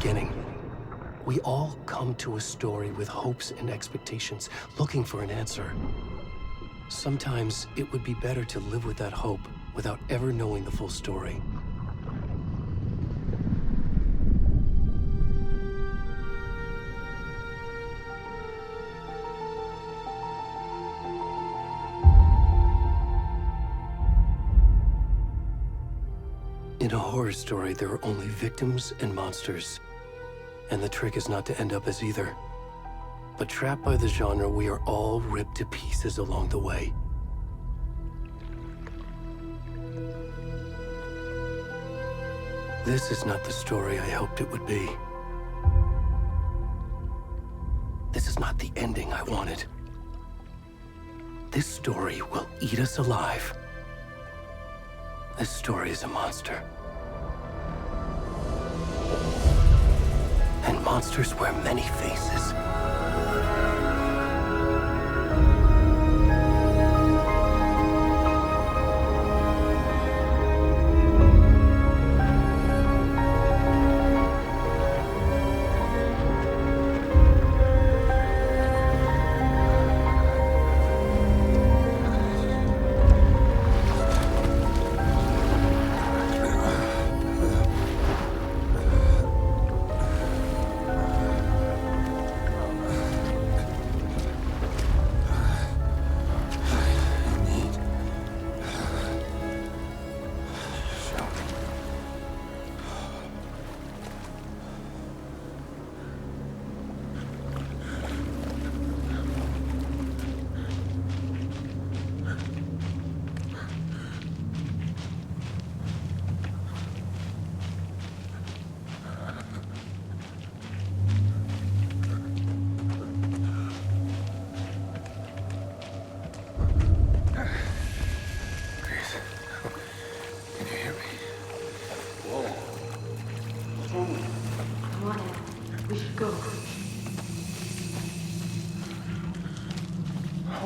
beginning. We all come to a story with hopes and expectations, looking for an answer. Sometimes it would be better to live with that hope without ever knowing the full story. In a horror story, there are only victims and monsters. And the trick is not to end up as either. But trapped by the genre, we are all ripped to pieces along the way. This is not the story I hoped it would be. This is not the ending I wanted. This story will eat us alive. This story is a monster. And monsters wear many faces.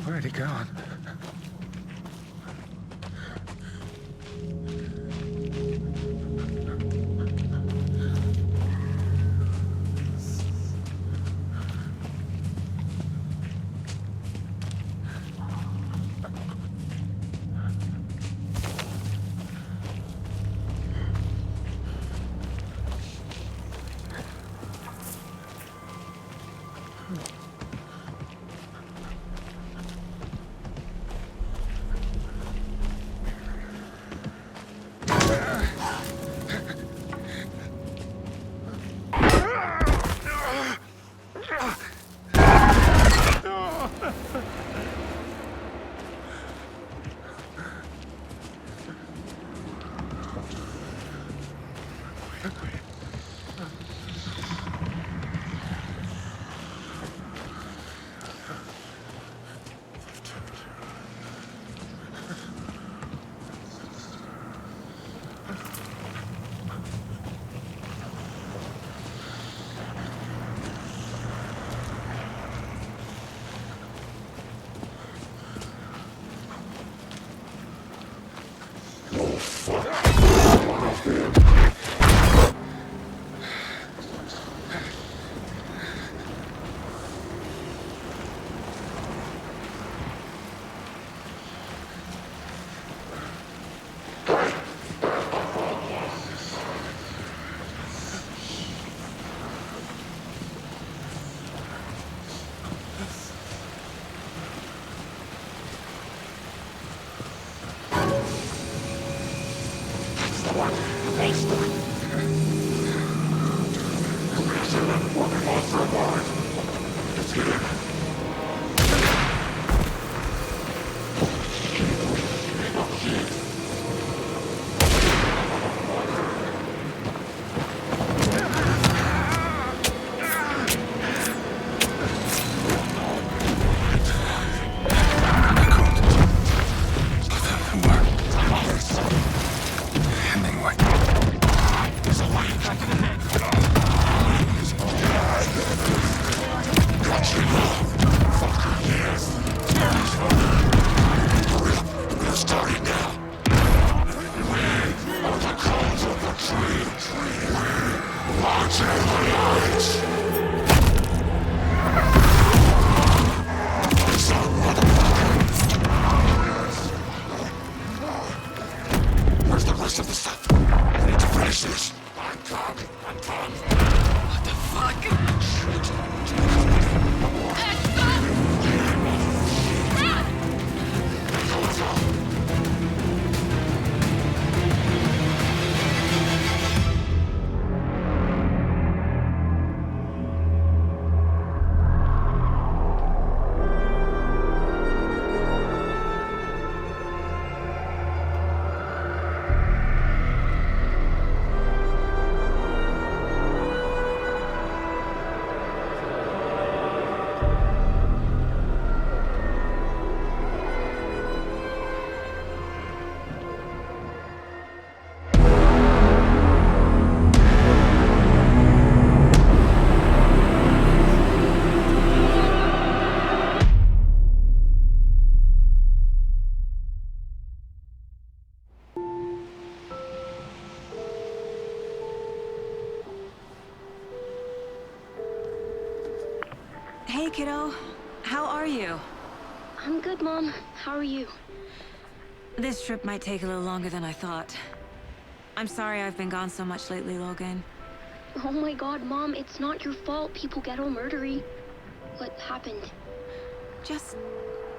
Where'd he gone? Where's the rest of the stuff? I need to finish this. I'm done. What the fuck? Hey, kiddo. How are you? I'm good, Mom. How are you? This trip might take a little longer than I thought. I'm sorry I've been gone so much lately, Logan. Oh my god, Mom, it's not your fault people get all murdery. What happened? Just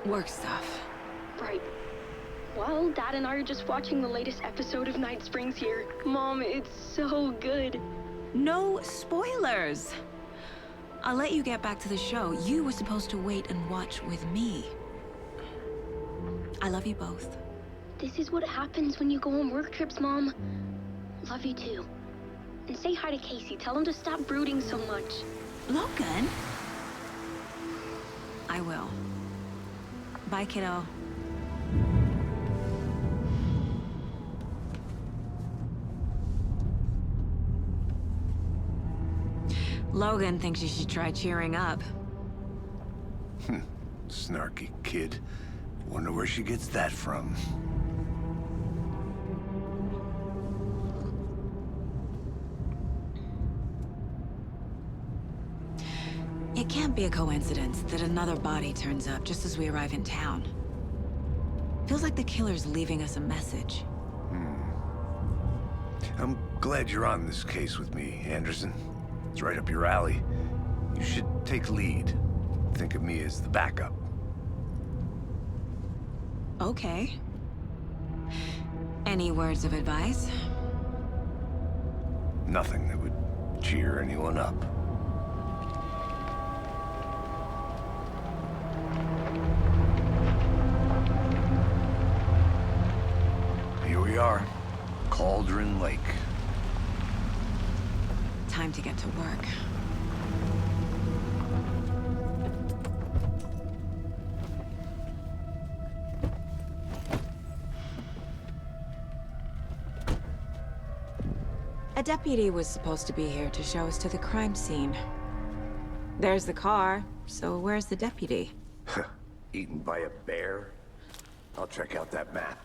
work stuff. Right. Well, Dad and I are just watching the latest episode of Night Springs here. Mom, it's so good. No spoilers! I'll let you get back to the show. You were supposed to wait and watch with me. I love you both. This is what happens when you go on work trips, Mom. Love you too. And say hi to Casey. Tell him to stop brooding so much. Logan? I will. Bye, kiddo. Logan thinks you should try cheering up. Snarky kid. Wonder where she gets that from. It can't be a coincidence that another body turns up just as we arrive in town. Feels like the killer's leaving us a message. I'm glad you're on this case with me, Anderson. It's right up your alley. You should take lead. Think of me as the backup. Okay. Any words of advice? Nothing that would cheer anyone up. Here we are. Cauldron Lake. Time to get to work. A deputy was supposed to be here to show us to the crime scene. There's the car, so where's the deputy? Eaten by a bear? I'll check out that map.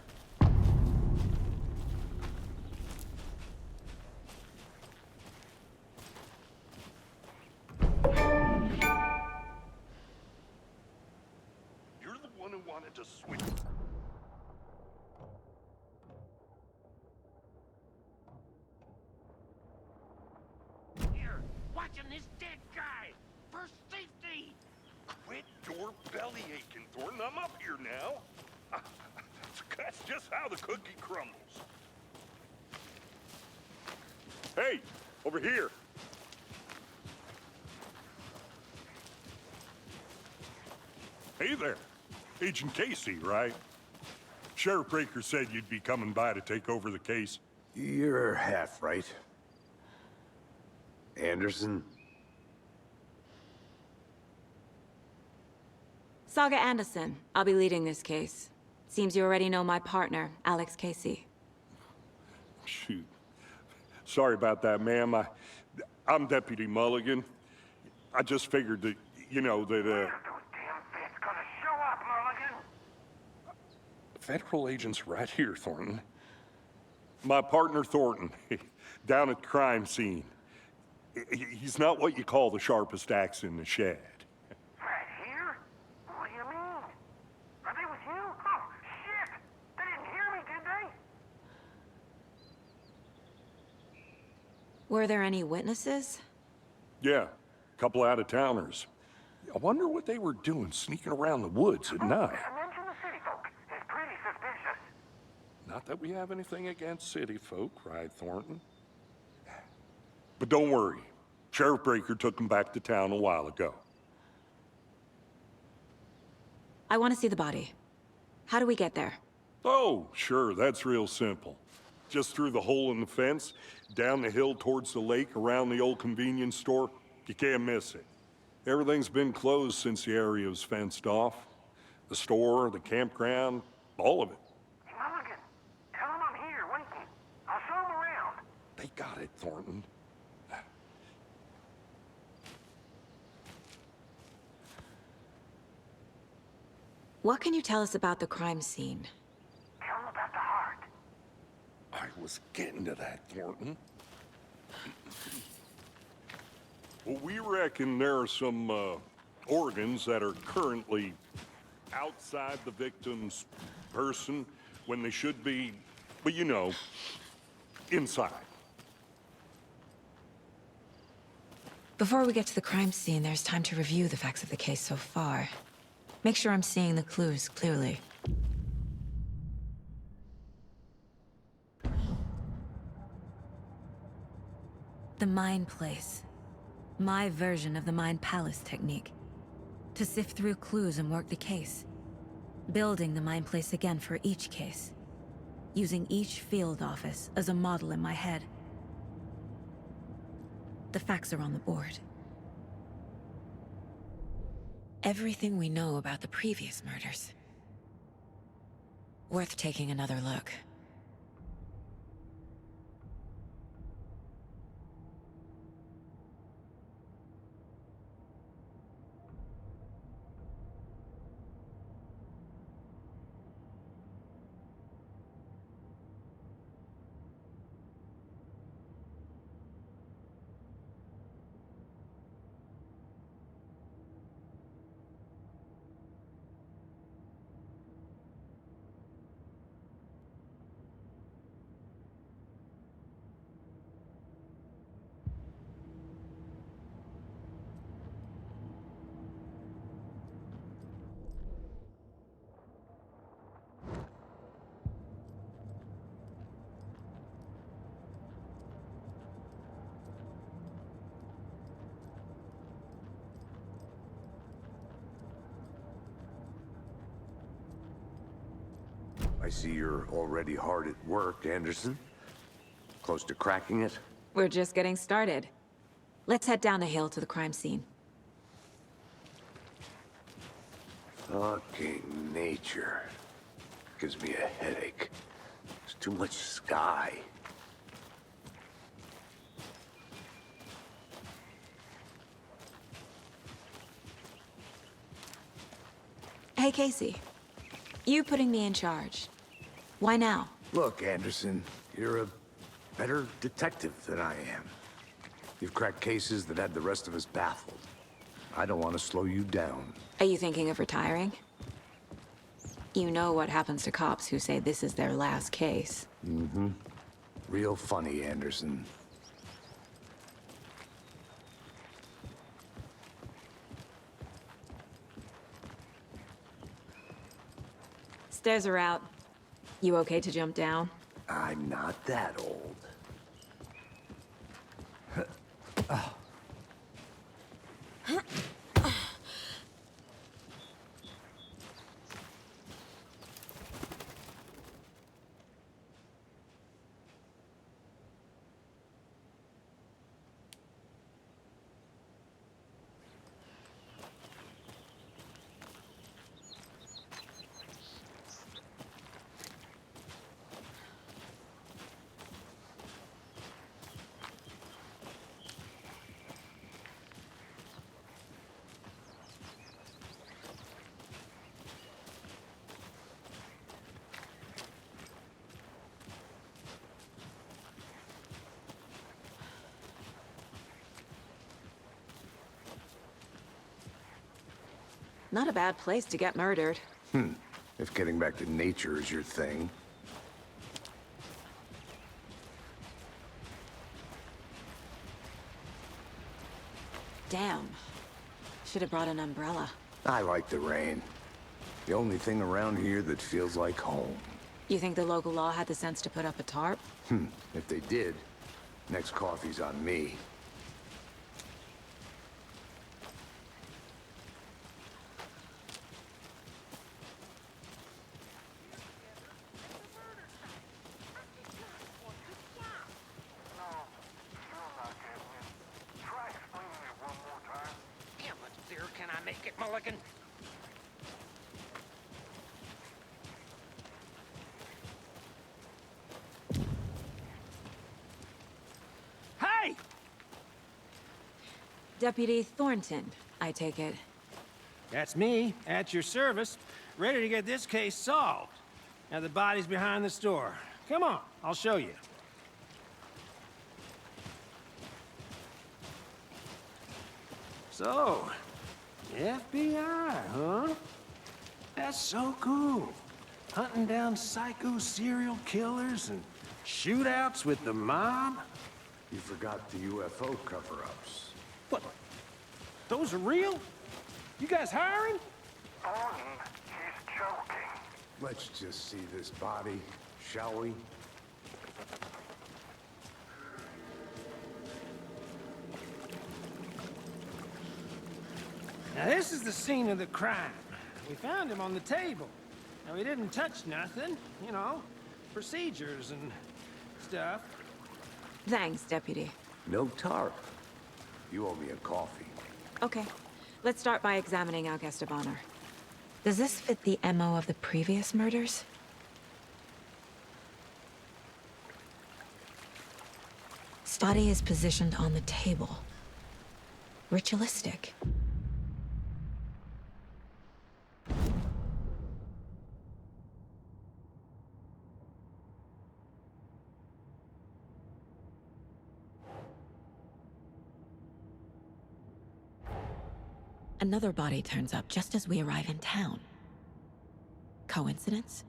You're the one who wanted to switch. Here, watching this dead guy. For safety. Quit your belly aching, Thornton. I'm up here now. That's just how the cookie crumbles. Hey, over here. Hey there. Agent Casey, right? Sheriff Breaker said you'd be coming by to take over the case. You're half right. Anderson? Saga Anderson. I'll be leading this case. Seems you already know my partner, Alex Casey. Shoot. Sorry about that, ma'am. I'm Deputy Mulligan. I just figured that, you know, that, Those damn feds gonna show up, Mulligan. federal agent's right here, Thornton. My partner, Thornton, down at the crime scene. He's not what you call the sharpest axe in the shed. Right here? What do you mean? Are they with you? Oh, shit! They didn't hear me, did they? Were there any witnesses? Yeah, a couple out-of-towners. I wonder what they were doing sneaking around the woods at night. Mention the city folk. It's pretty suspicious. Not that we have anything against city folk, cried Thornton. But don't worry. Sheriff Breaker took them back to town a while ago. I want to see the body. How do we get there? Oh, sure, that's real simple. Just through the hole in the fence, down the hill towards the lake, around the old convenience store. You can't miss it. Everything's been closed since the area was fenced off. The store, the campground, all of it. Hey, Mulligan, tell them I'm here, waiting. I'll show them around. They got it, Thornton. What can you tell us about the crime scene? Tell them about the heart. I was getting to that, Thornton. Well, we reckon there are some organs that are currently outside the victim's person when they should be, well, you know, inside. Before we get to the crime scene, there's time to review the facts of the case so far. Make sure I'm seeing the clues clearly. The Mind Place. My version of the Mind Palace technique. To sift through clues and work the case. Building the Mind Place again for each case. Using each field office as a model in my head. The facts are on the board. Everything we know about the previous murders. Worth taking another look. I see you're already hard at work, Anderson. Close to cracking it? We're just getting started. Let's head down the hill to the crime scene. Fucking nature. Gives me a headache. There's too much sky. Hey, Casey. You putting me in charge. Why now? Look, Anderson, you're a better detective than I am. You've cracked cases that had the rest of us baffled. I don't want to slow you down. Are you thinking of retiring? You know what happens to cops who say this is their last case. Mm-hmm. Real funny, Anderson. Stairs are out. You okay to jump down? I'm not that old. Not a bad place to get murdered. If getting back to nature is your thing. Damn. Should have brought an umbrella. I like the rain. The only thing around here that feels like home. You think the local law had the sense to put up a tarp? If they did, next coffee's on me. Try explaining it one more time. How much clearer can I make it, Mulligan? Hey! Deputy Thornton, I take it. That's me, at your service, ready to get this case solved. Now the body's behind the store. Come on, I'll show you. So, FBI, huh? That's so cool. Hunting down psycho serial killers and shootouts with the mob. You forgot the UFO cover-ups. What? Those are real? You guys hiring? Thornton, he's joking. Let's just see this body, shall we? Now this is the scene of the crime. We found him on the table. Now he didn't touch nothing, you know, procedures and stuff. Thanks, Deputy. No tarp. You owe me a coffee. Okay, let's start by examining our guest of honor. Does this fit the MO of the previous murders? Body is positioned on the table. Ritualistic. Another body turns up just as we arrive in town. Coincidence?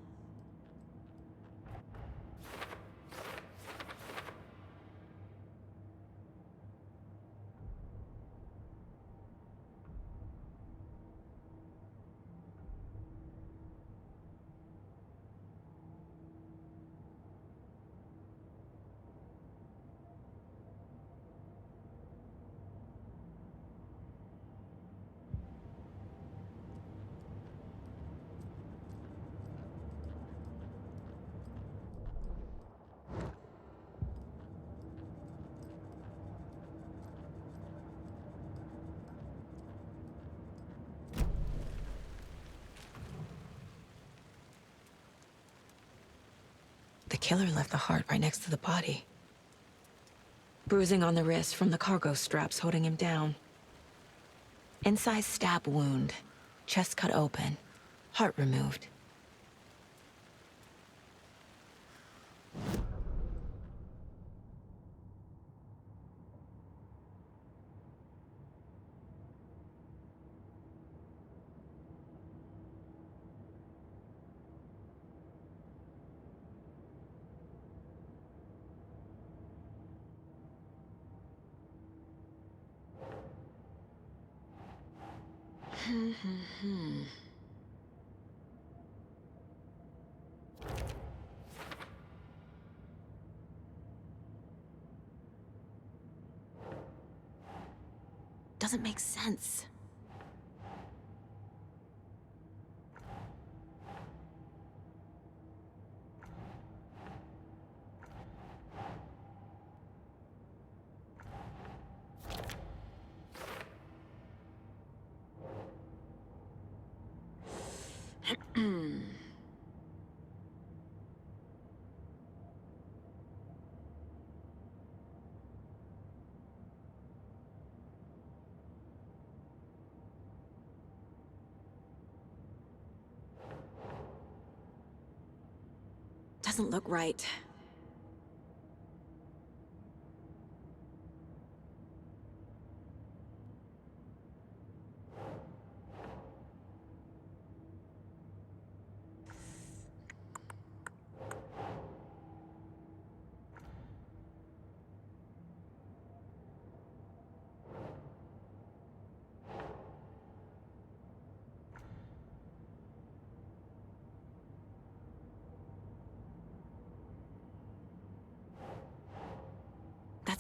The killer left the heart right next to the body. Bruising on the wrist from the cargo straps holding him down. Incised stab wound, chest cut open, heart removed. Doesn't make sense. Doesn't look right.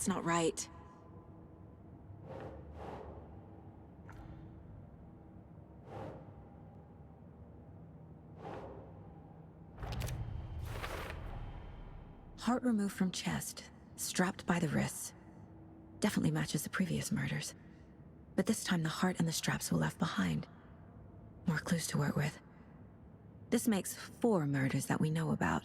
That's not right. Heart removed from chest, strapped by the wrists. Definitely matches the previous murders. But this time the heart and the straps were left behind. More clues to work with. This makes 4 murders that we know about.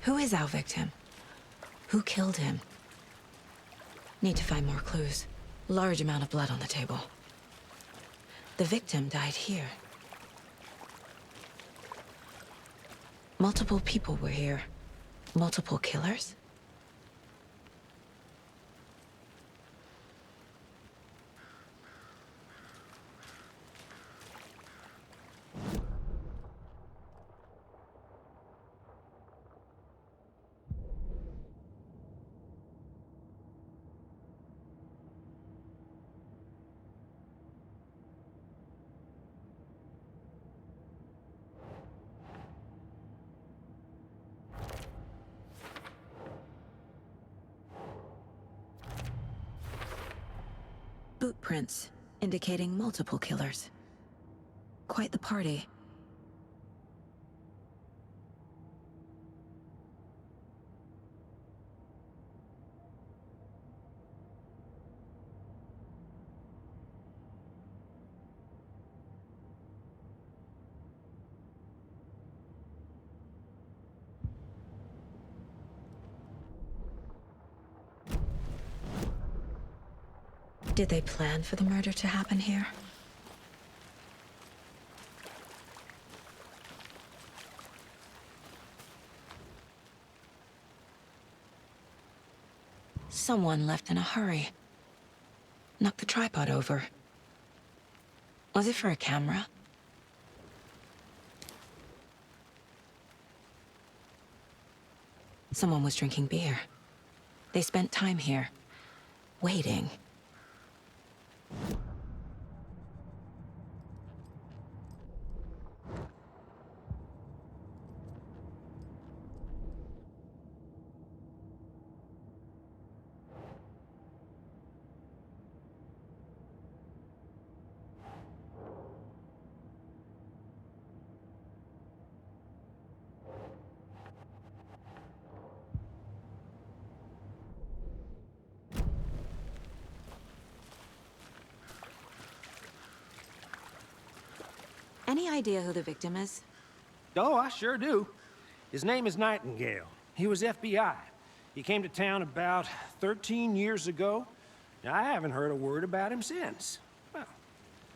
Who is our victim? Who killed him? Need to find more clues. Large amount of blood on the table. The victim died here. Multiple people were here. Multiple killers? Boot prints, indicating multiple killers. Quite the party. Did they plan for the murder to happen here? Someone left in a hurry. Knocked the tripod over. Was it for a camera? Someone was drinking beer. They spent time here, waiting. Any idea who the victim is? Oh, I sure do. His name is Nightingale. He was FBI. He came to town about 13 years ago. Now, I haven't heard a word about him since. Well,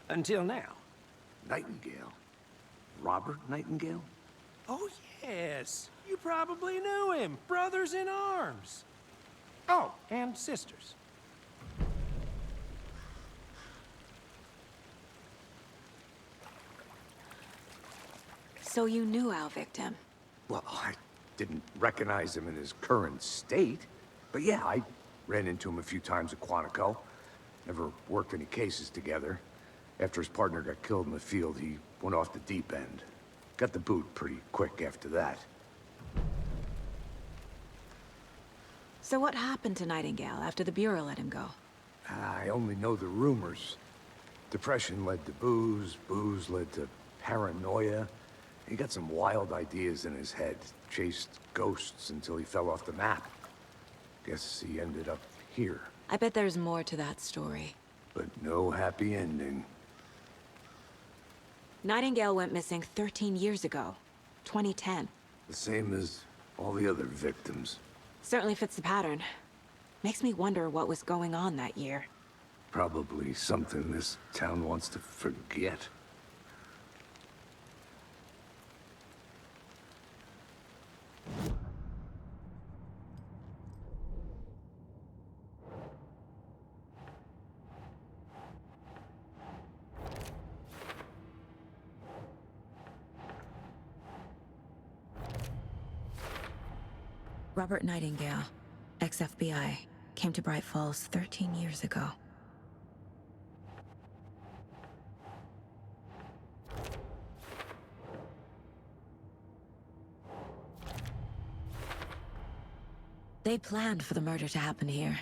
until now. Nightingale? Robert Nightingale? Oh, yes. You probably knew him. Brothers in arms. Oh, and sisters. So you knew our victim? Well, I didn't recognize him in his current state. But yeah, I ran into him a few times at Quantico. Never worked any cases together. After his partner got killed in the field, he went off the deep end. Got the boot pretty quick after that. So what happened to Nightingale after the Bureau let him go? I only know the rumors. Depression led to booze, booze led to paranoia. He got some wild ideas in his head, chased ghosts until he fell off the map. Guess he ended up here. I bet there's more to that story. But no happy ending. Nightingale went missing 13 years ago, 2010. The same as all the other victims. Certainly fits the pattern. Makes me wonder what was going on that year. Probably something this town wants to forget. Robert Nightingale, ex-FBI. came to Bright Falls 13 years ago. They planned for the murder to happen here,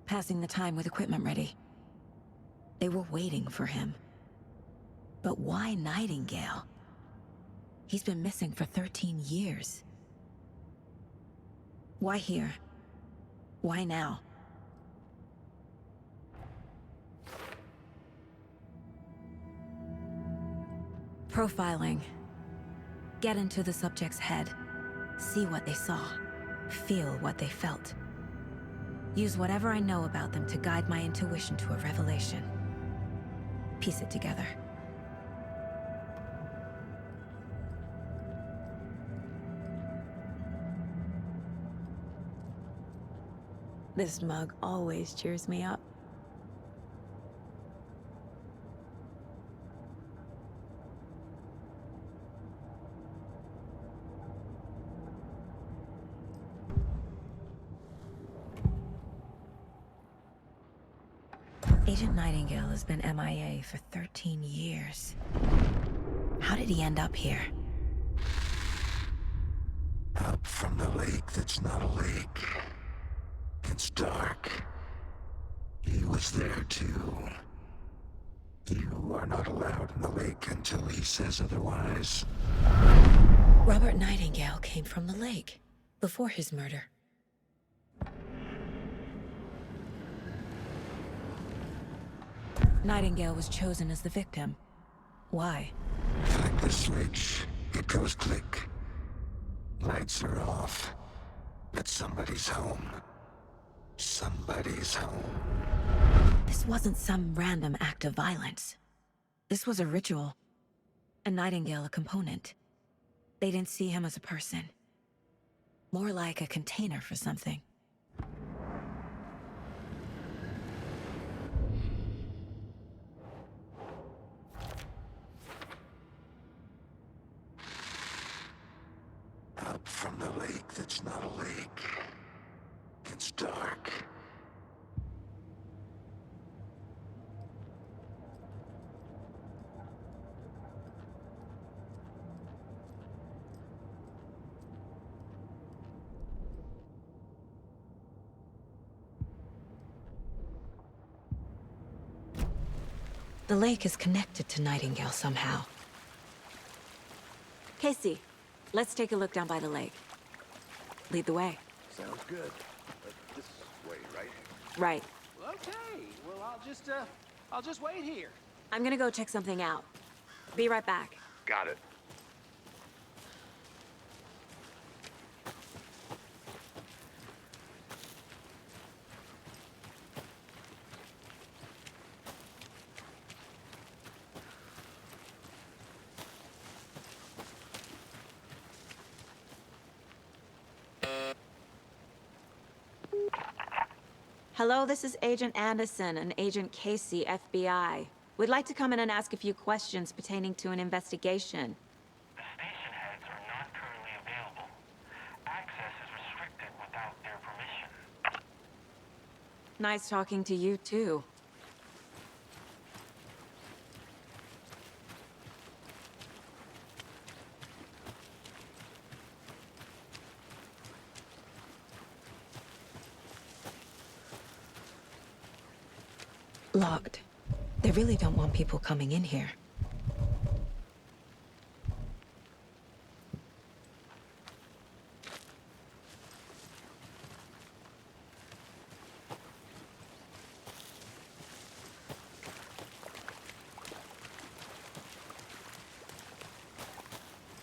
passing the time with equipment ready. They were waiting for him. But why Nightingale? He's been missing for 13 years. Why here? Why now? Profiling. Get into the subject's head. See what they saw. Feel what they felt. Use whatever I know about them to guide my intuition to a revelation. Piece it together. This mug always cheers me up. Agent Nightingale has been MIA for 13 years. How did he end up here? Up from the lake that's not a lake. It's dark. He was there too. You are not allowed in the lake until he says otherwise. Robert Nightingale came from the lake, before his murder. Nightingale was chosen as the victim. Why? Flick the switch. It goes click. Lights are off. But somebody's home. Somebody's home. This wasn't some random act of violence. This was a ritual. And Nightingale a component. They didn't see him as a person. More like a container for something. Up from the lake that's not a lake. It's dark. The lake is connected to Nightingale somehow. Casey, let's take a look down by the lake. Lead the way. Sounds good. This way, right? Right. Okay, well, I'll just wait here. I'm gonna go check something out. Be right back. Got it. Hello, this is Agent Anderson and Agent Casey, FBI. We'd like to come in and ask a few questions pertaining to an investigation. The station heads are not currently available. Access is restricted without their permission. Nice talking to you, too. Locked. They really don't want people coming in here.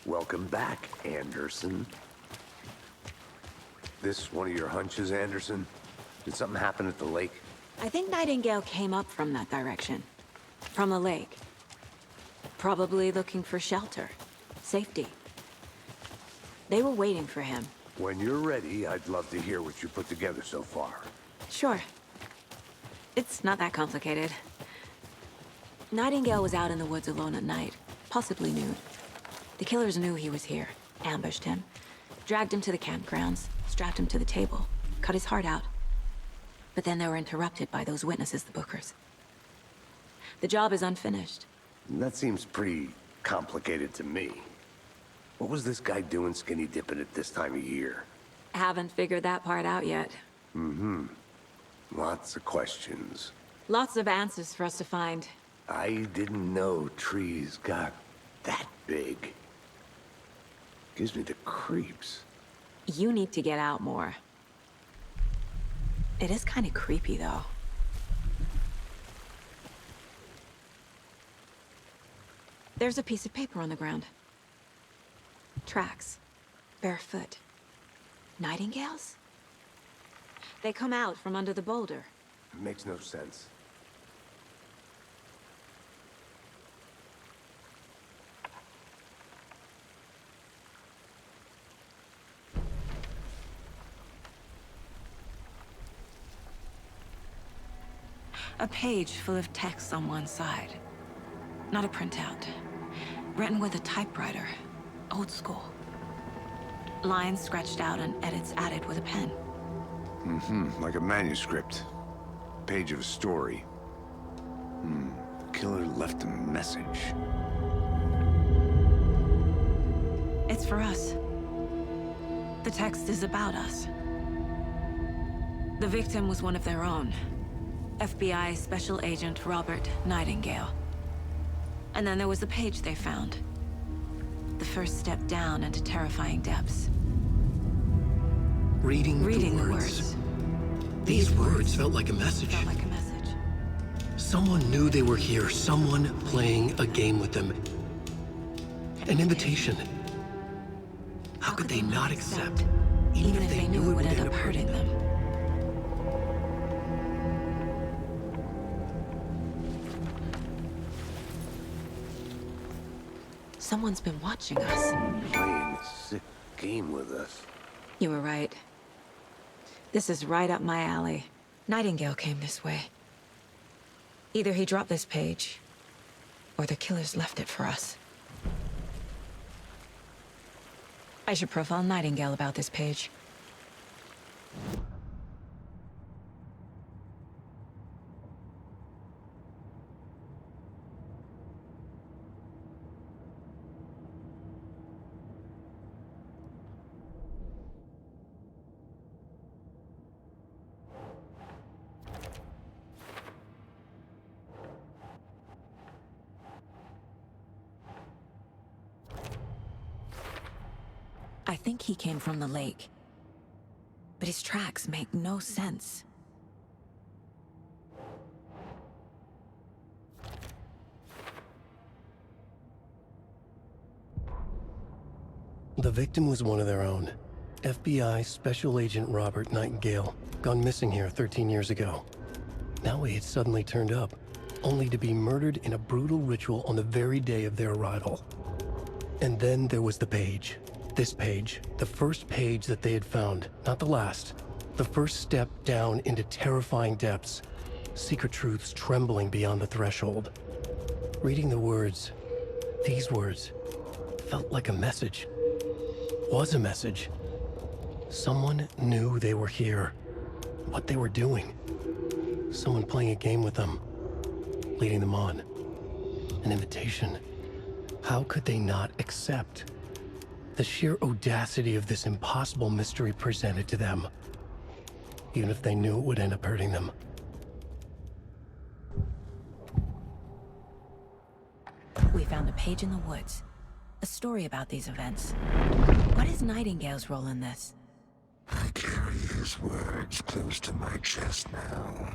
Welcome back, Anderson. This one of your hunches, Anderson? Did something happen at the lake? I think Nightingale came up from that direction. From the lake. Probably looking for shelter. Safety. They were waiting for him. When you're ready, I'd love to hear what you put together so far. Sure. It's not that complicated. Nightingale was out in the woods alone at night, possibly nude. The killers knew he was here, ambushed him, dragged him to the campgrounds, strapped him to the table, cut his heart out. But then they were interrupted by those witnesses, the Bookers. The job is unfinished. That seems pretty complicated to me. What was this guy doing skinny dipping at this time of year? Haven't figured that part out yet. Lots of questions. Lots of answers for us to find. I didn't know trees got that big. Gives me the creeps. You need to get out more. It is kind of creepy, though. There's a piece of paper on the ground. Tracks. Barefoot. Nightingales? They come out from under the boulder. It makes no sense. A page full of text on one side. Not a printout. Written with a typewriter. Old school. Lines scratched out and edits added with a pen. Like a manuscript. Page of a story. The killer left a message. It's for us. The text is about us. The victim was one of their own. FBI Special Agent Robert Nightingale. And then there was the page they found. The first step down into terrifying depths. Reading the words. These words felt like a message. Felt like a message. Someone knew they were here, someone playing a game with them. An invitation. How could they not accept, even if they knew it would end up hurting them? Someone's been watching us. Playing a sick game with us. You were right. This is right up my alley. Nightingale came this way. Either he dropped this page, or the killers left it for us. I should profile Nightingale about this page. I think he came from the lake. But his tracks make no sense. The victim was one of their own. FBI Special Agent Robert Nightingale, gone missing here 13 years ago. Now he had suddenly turned up, only to be murdered in a brutal ritual on the very day of their arrival. And then there was the page. This page, the first page that they had found, not the last. The first step down into terrifying depths. Secret truths trembling beyond the threshold. Reading the words, these words, felt like a message. Was a message. Someone knew they were here. What they were doing. Someone playing a game with them. Leading them on. An invitation. How could they not accept? The sheer audacity of this impossible mystery presented to them. Even if they knew it would end up hurting them. We found a page in the woods. A story about these events. What is Nightingale's role in this? I carry his words close to my chest now.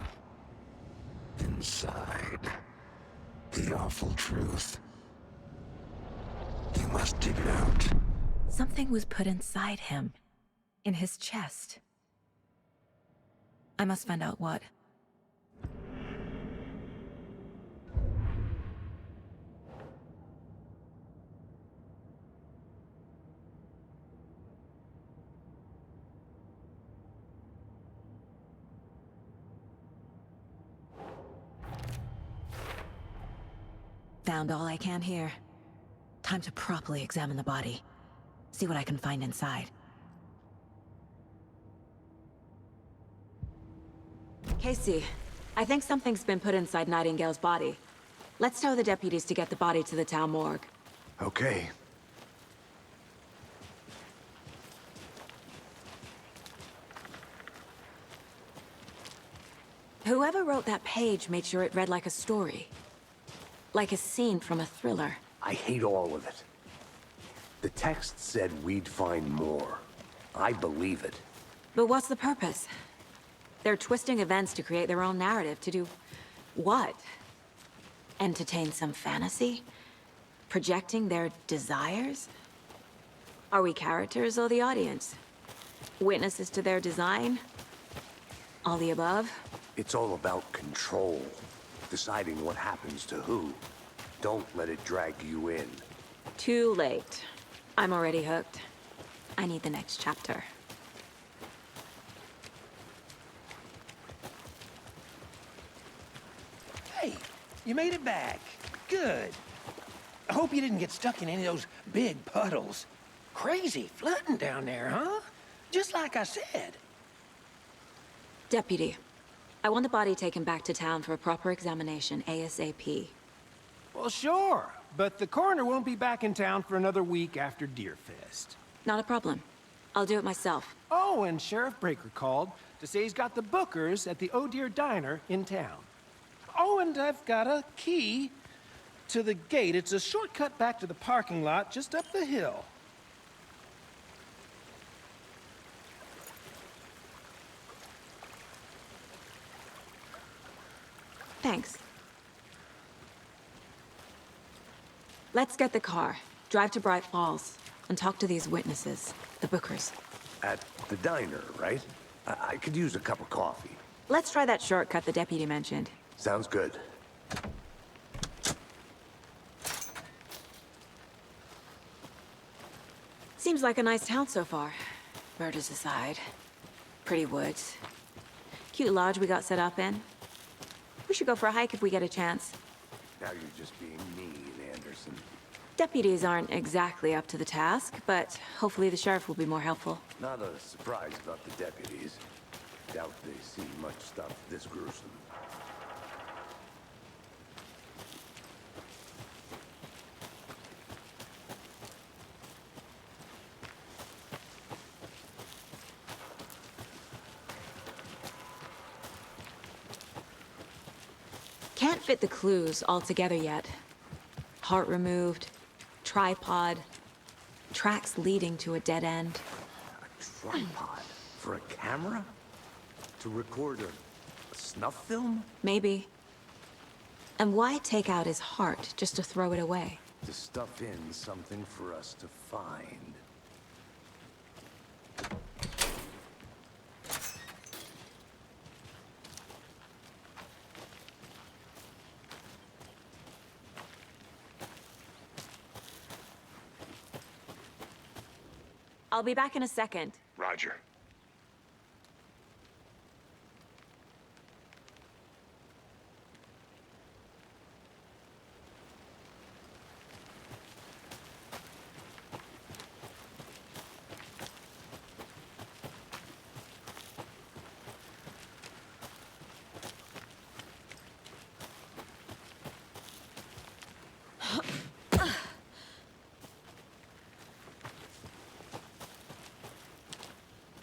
Inside, the awful truth. You must dig it out. Something was put inside him. In his chest. I must find out what. Found all I can here. Time to properly examine the body. See what I can find inside. Casey, I think something's been put inside Nightingale's body. Let's tell the deputies to get the body to the town morgue. Okay. Whoever wrote that page made sure it read like a story. Like a scene from a thriller. I hate all of it. The text said we'd find more. I believe it. But what's the purpose? They're twisting events to create their own narrative. To do what? Entertain some fantasy? Projecting their desires? Are we characters or the audience? Witnesses to their design? All the above? It's all about control. Deciding what happens to who. Don't let it drag you in. Too late. I'm already hooked. I need the next chapter. Hey, you made it back. Good. I hope you didn't get stuck in any of those big puddles. Crazy flooding down there, huh? Just like I said. Deputy, I want the body taken back to town for a proper examination, ASAP. Well, sure. But the coroner won't be back in town for another week after Deerfest. Not a problem. I'll do it myself. Oh, and Sheriff Breaker called to say he's got the Bookers at the Oh Dear Diner in town. Oh, and I've got a key to the gate. It's a shortcut back to the parking lot just up the hill. Thanks. Let's get the car, drive to Bright Falls, and talk to these witnesses, the Bookers. At the diner, right? I could use a cup of coffee. Let's try that shortcut the deputy mentioned. Sounds good. Seems like a nice town so far. Murders aside. Pretty woods. Cute lodge we got set up in. We should go for a hike if we get a chance. Now you're just being mean, Anderson. Deputies aren't exactly up to the task, but hopefully the sheriff will be more helpful. Not a surprise about the deputies. Doubt they see much stuff this gruesome. Can't fit the clues all together yet. Heart removed, tripod, tracks leading to a dead end. A tripod? For a camera? To record a snuff film? Maybe. And why take out his heart just to throw it away? To stuff in something for us to find. I'll be back in a second. Roger.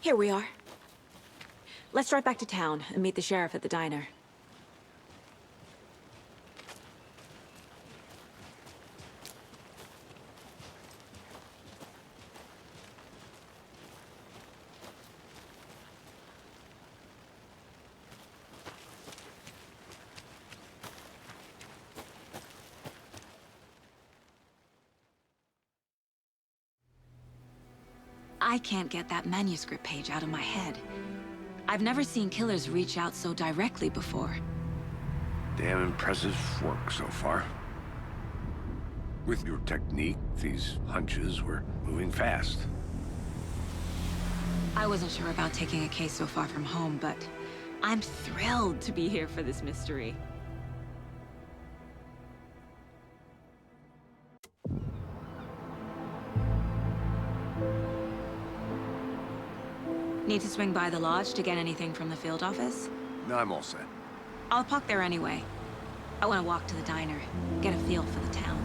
Here we are. Let's drive back to town and meet the sheriff at the diner. I can't get that manuscript page out of my head. I've never seen killers reach out so directly before. Damn impressive work so far. With your technique, these hunches were moving fast. I wasn't sure about taking a case so far from home, but I'm thrilled to be here for this mystery. Need to swing by the lodge to get anything from the field office? No, I'm all set. I'll park there anyway. I want to walk to the diner, get a feel for the town.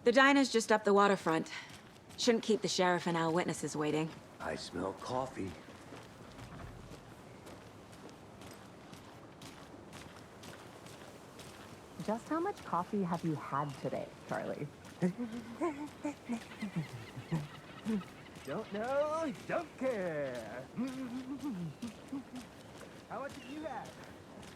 The diner's just up the waterfront. Shouldn't keep the sheriff and our witnesses waiting. I smell coffee. Just how much coffee have you had today, Charlie? Don't know, don't care. How much have you had?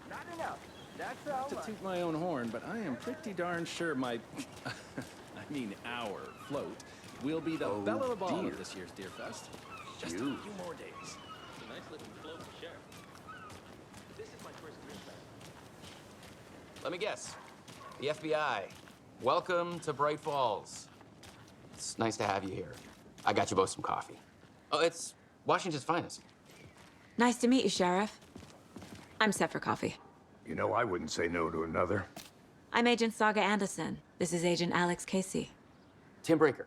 Not enough. That's all. To toot my own horn, but I am pretty darn sure my, I mean our float, will be the belle of the ball of this year's Deer Fest. Just a few more days. Nice looking float, Sheriff. This is my first Deer Fest. Let me guess. The FBI. Welcome to Bright Falls. It's nice to have you here. I got you both some coffee. Oh, it's Washington's finest. Nice to meet you, Sheriff. I'm set for coffee. You know, I wouldn't say no to another. I'm Agent Saga Anderson. This is Agent Alex Casey. Tim Breaker.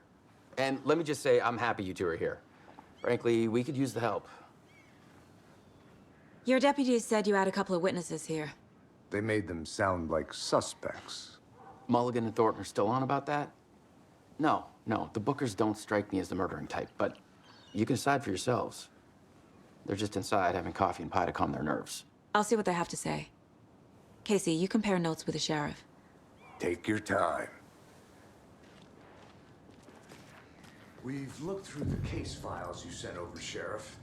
And let me just say, I'm happy you two are here. Frankly, we could use the help. Your deputies said you had a couple of witnesses here. They made them sound like suspects. Mulligan and Thornton are still on about that? No, the Bookers don't strike me as the murdering type, but you can decide for yourselves. They're just inside having coffee and pie to calm their nerves. I'll see what they have to say. Casey, you compare notes with the sheriff. Take your time. We've looked through the case files you sent over, Sheriff.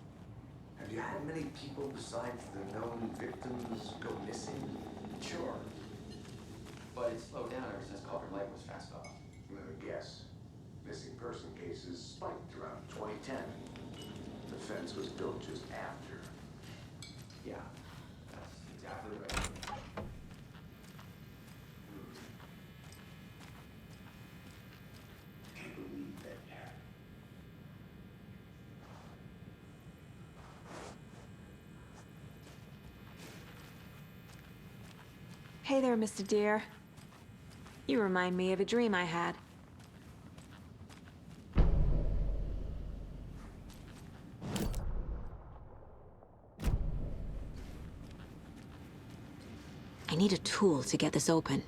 Have you had many people besides the known victims go missing? Sure. But it slowed down ever since Culver Lake was fast off. Let me guess. Missing person cases spiked around 2010. The fence was built just after. Yeah, that's exactly right. Can't believe that. Hey there, Mr. Deer. You remind me of a dream I had. I need a tool to get this open.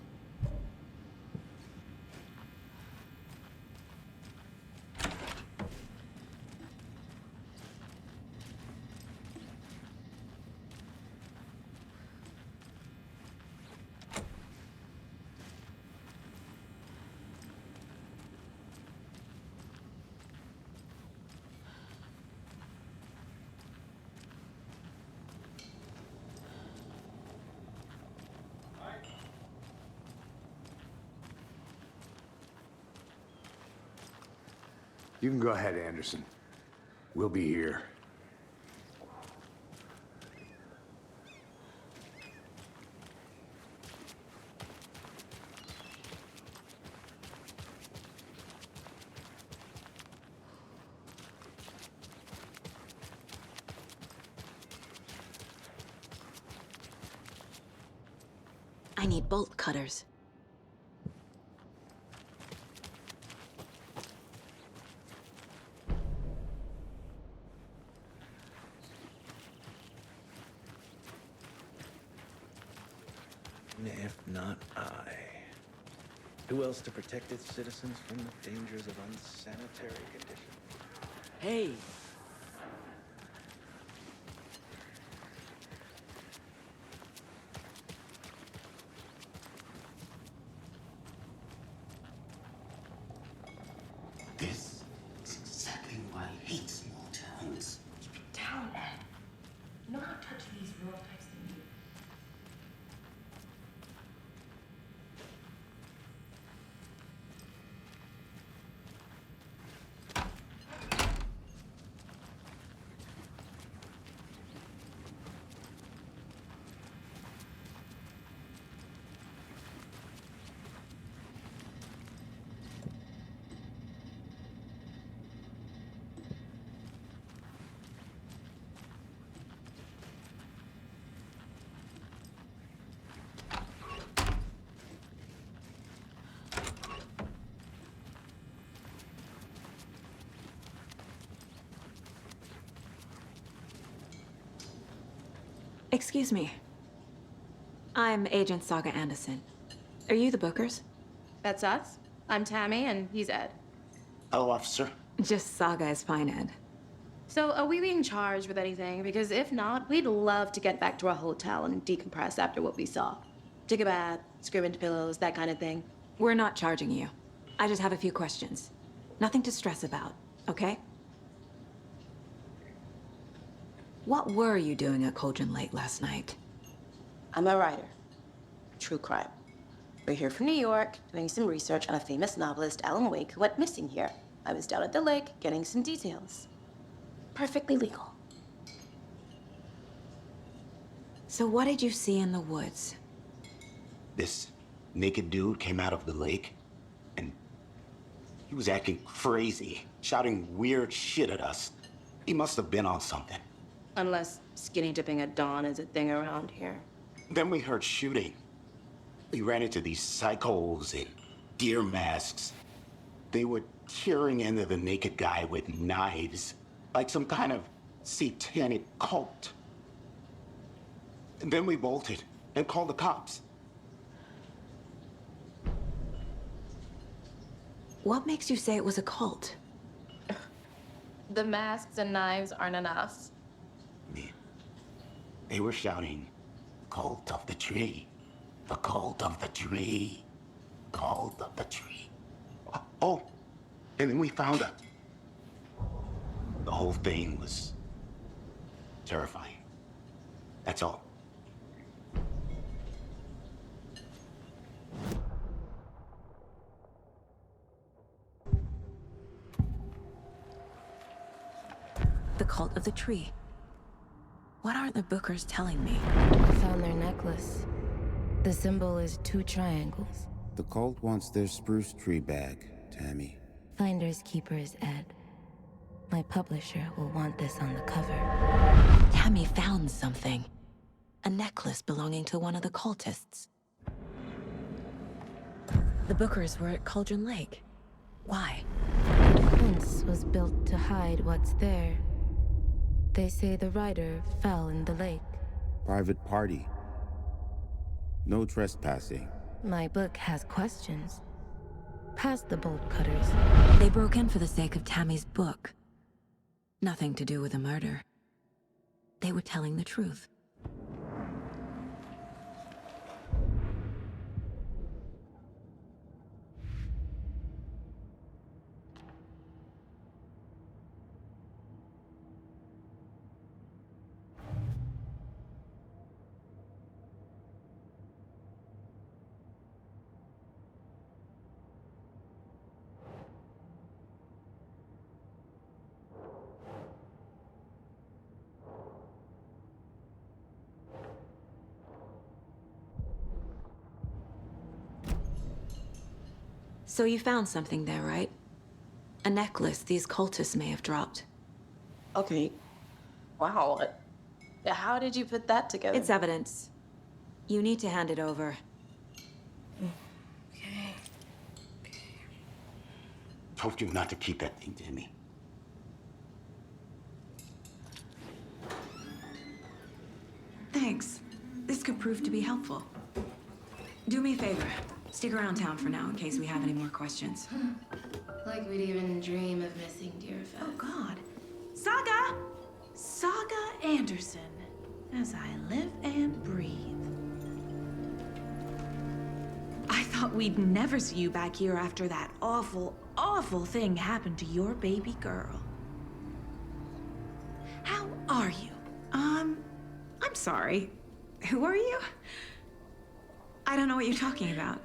You can go ahead, Anderson. We'll be here. I need bolt cutters. If not I. Who else to protect its citizens from the dangers of unsanitary conditions? Hey, This is exactly why I hate small towns. Keep it down, Ed. You know how touchy these rural types can be. Excuse me. I'm Agent Saga Anderson. Are you the Bookers? That's us. I'm Tammy, and he's Ed. Hello, officer. Just Saga is fine, Ed. So, are we being charged with anything? Because if not, we'd love to get back to our hotel and decompress after what we saw. Take a bath, scream into pillows, that kind of thing. We're not charging you. I just have a few questions. Nothing to stress about, okay? What were you doing at Cauldron Lake last night? I'm a writer. True crime. We're here from New York, doing some research on a famous novelist, Alan Wake, who went missing here. I was down at the lake, getting some details. Perfectly legal. So what did you see in the woods? This naked dude came out of the lake, and he was acting crazy, shouting weird shit at us. He must have been on something. Unless skinny dipping at dawn is a thing around here. Then we heard shooting. We ran into these psychos in deer masks. They were tearing into the naked guy with knives, like some kind of satanic cult. And then we bolted and called the cops. What makes you say it was a cult? The masks and knives aren't enough. They were shouting, "Cult of the tree, the cult of the tree, cult of the tree." Oh, and then we found out. The whole thing was terrifying. That's all. The cult of the tree. What aren't the Bookers telling me? I found their necklace. The symbol is 2 triangles. The cult wants their spruce tree back, Tammy. Finders keepers, Ed. My publisher will want this on the cover. Tammy found something. A necklace belonging to one of the cultists. The Bookers were at Cauldron Lake. Why? The fence was built to hide what's there. They say the writer fell in the lake. Private party. No trespassing. My book has questions. Past the bolt cutters. They broke in for the sake of Tammy's book. Nothing to do with a murder. They were telling the truth. So you found something there, right? A necklace these cultists may have dropped. Okay. Wow. How did you put that together? It's evidence. You need to hand it over. Okay. Told you not to keep that thing, Tammy. Thanks. This could prove to be helpful. Do me a favor. Stick around town for now in case we have any more questions. Like we'd even dream of missing Deerfest. Oh, God. Saga! Saga Anderson. As I live and breathe. I thought we'd never see you back here after that awful, awful thing happened to your baby girl. How are you? I'm sorry. Who are you? I don't know what you're talking about.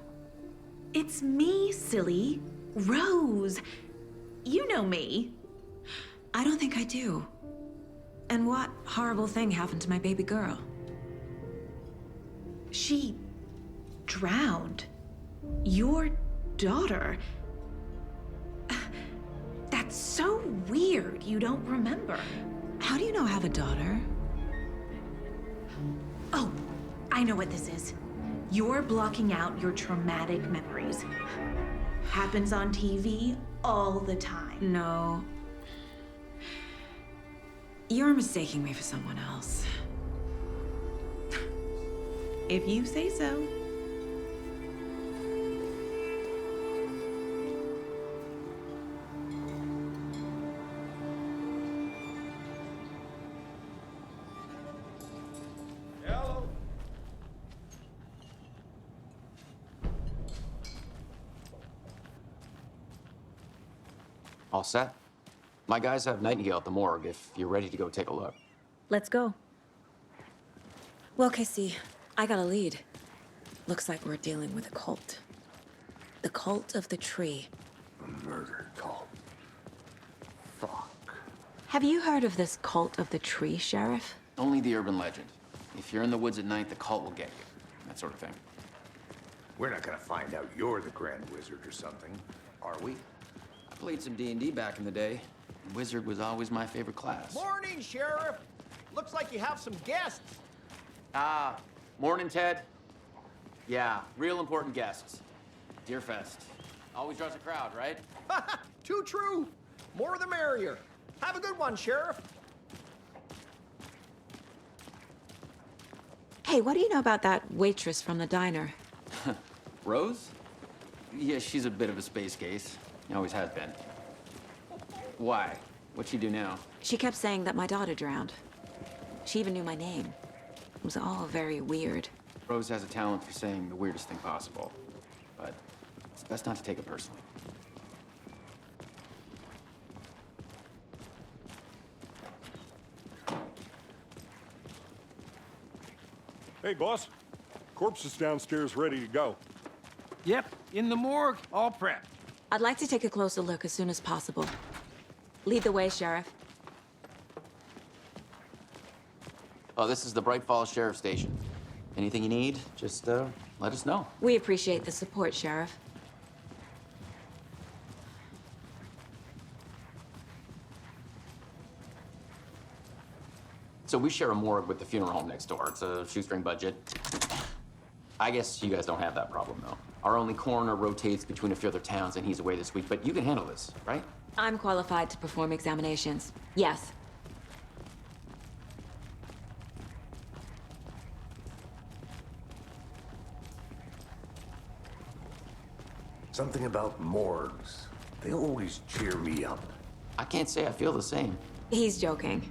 It's me, silly. Rose. You know me. I don't think I do. And what horrible thing happened to my baby girl? She drowned. Your daughter. That's so weird you don't remember. How do you know I have a daughter? Oh, I know what this is. You're blocking out your traumatic memories. Happens on TV all the time. No. You're mistaking me for someone else. If you say so. Hello. All set? My guys have Nightingale at the morgue if you're ready to go take a look. Let's go. Well, Casey, I got a lead. Looks like we're dealing with a cult. The cult of the tree. A murder cult. Fuck. Have you heard of this cult of the tree, Sheriff? Only the urban legend. If you're in the woods at night, the cult will get you. That sort of thing. We're not gonna find out you're the Grand Wizard or something, are we? I played some D&D back in the day. Wizard was always my favorite class. Morning, Sheriff. Looks like you have some guests. Ah, morning, Ted. Yeah, real important guests. Deerfest. Always draws a crowd, right? Too true. More the merrier. Have a good one, Sheriff. Hey, what do you know about that waitress from the diner? Rose? Yeah, she's a bit of a space case. Always has been. Why? What'd she do now? She kept saying that my daughter drowned. She even knew my name. It was all very weird. Rose has a talent for saying the weirdest thing possible. But it's best not to take it personally. Hey, boss. Corpse is downstairs ready to go. Yep, in the morgue, all prepped. I'd like to take a closer look as soon as possible. Lead the way, Sheriff. Oh, this is the Bright Falls Sheriff Station. Anything you need, just let us know. We appreciate the support, Sheriff. So we share a morgue with the funeral home next door. It's a shoestring budget. I guess you guys don't have that problem, though. Our only coroner rotates between a few other towns, and he's away this week, but you can handle this, right? I'm qualified to perform examinations. Yes. Something about morgues. They always cheer me up. I can't say I feel the same. He's joking.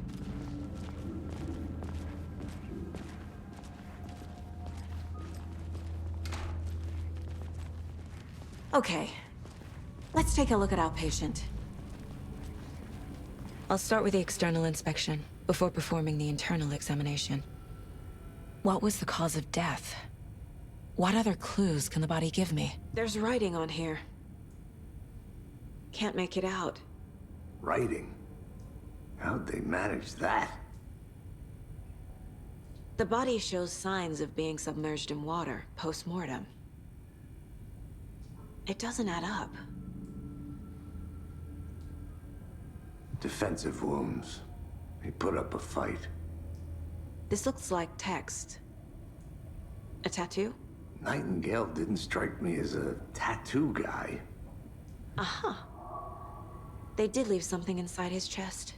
Okay. Let's take a look at our patient. I'll start with the external inspection before performing the internal examination. What was the cause of death? What other clues can the body give me? There's writing on here. Can't make it out. Writing? How'd they manage that? The body shows signs of being submerged in water post-mortem. It doesn't add up. Defensive wounds. He put up a fight. This looks like text. A tattoo? Nightingale didn't strike me as a tattoo guy. Uh-huh. They did leave something inside his chest.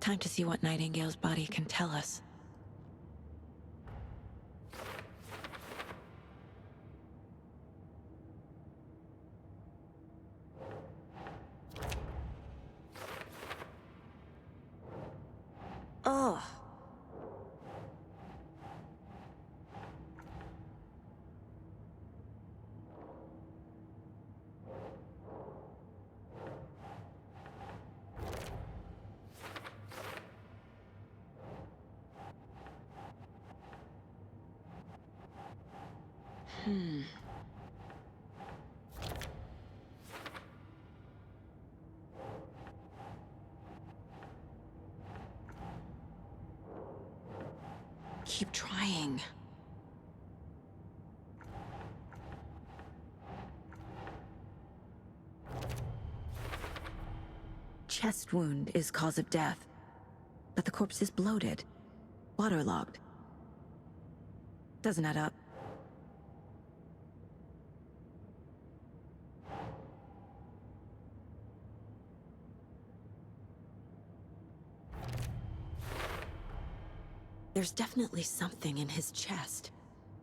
Time to see what Nightingale's body can tell us. Ugh. Keep trying. Chest wound is cause of death, but the corpse is bloated, waterlogged. Doesn't add up. There's definitely something in his chest.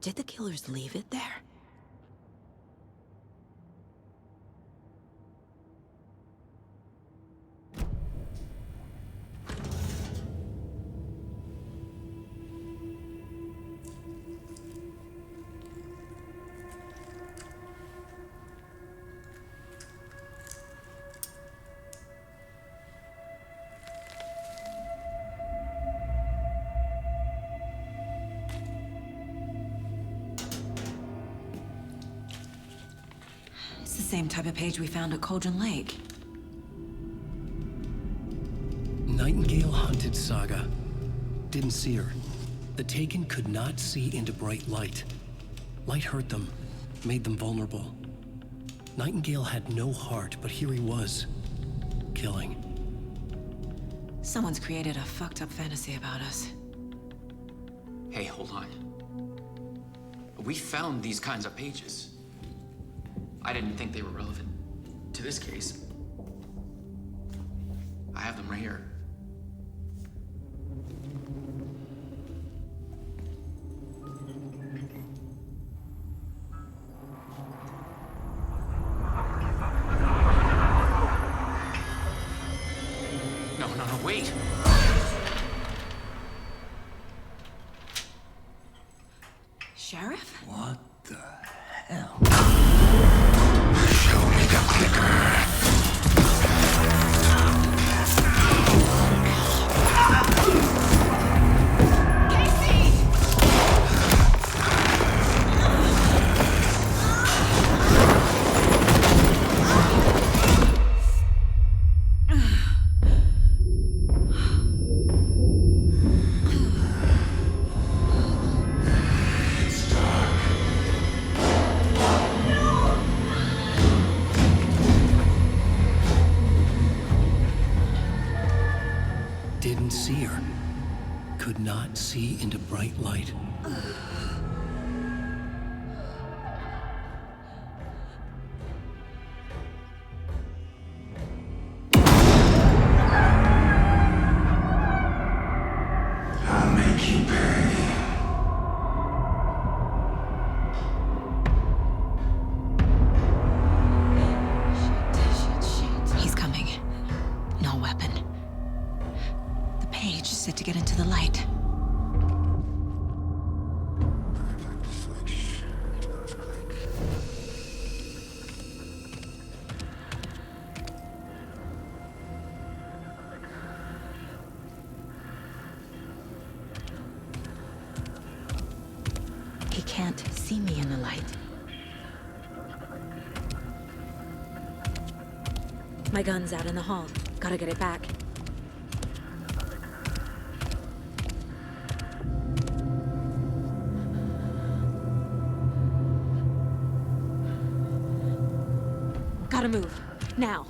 Did the killers leave it there? It's the same type of page we found at Cauldron Lake. Nightingale hunted Saga. Didn't see her. The Taken could not see into bright light. Light hurt them, made them vulnerable. Nightingale had no heart, but here he was, killing. Someone's created a fucked up fantasy about us. Hey, hold on. We found these kinds of pages. I didn't think they were relevant to this case. I have them right here. No, wait! Sheriff? What the hell? Show me the clicker. Didn't see her. Could not see into bright light. I'll make you pay. He's coming. No weapon. The page is set to get into the light. He can't see me in the light. My gun's out in the hall. Gotta get it back. Gotta move. Now.